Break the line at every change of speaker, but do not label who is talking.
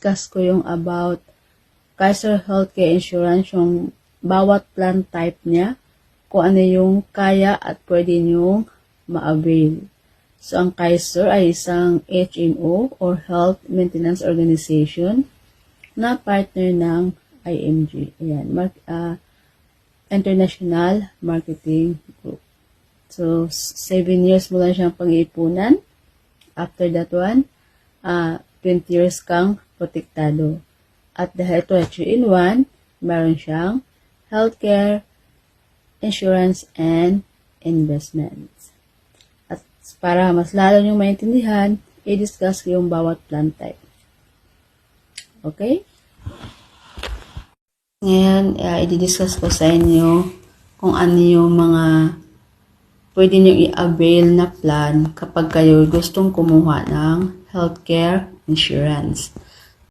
discuss ko yung about Kaiser Healthcare Insurance, yung bawat plan type niya, kung ano yung kaya at pwede nyong ma-avail. So, ang Kaiser ay isang HMO or Health Maintenance Organization na partner ng IMG. Ayan, International Marketing Group. So, 7 years mo lang siyang pag-iipunan. After that one, 20 years kang protektado. At dahil ito ay 3-in-1, meron siyang healthcare, insurance, and investments. At para mas lalo nyo maintindihan, i-discuss ko yung bawat plan type. Okay? Ngayon, i-discuss ko sa inyo kung ano yung mga pwede nyo i-avail na plan kapag kayo gustong kumuha ng healthcare insurance.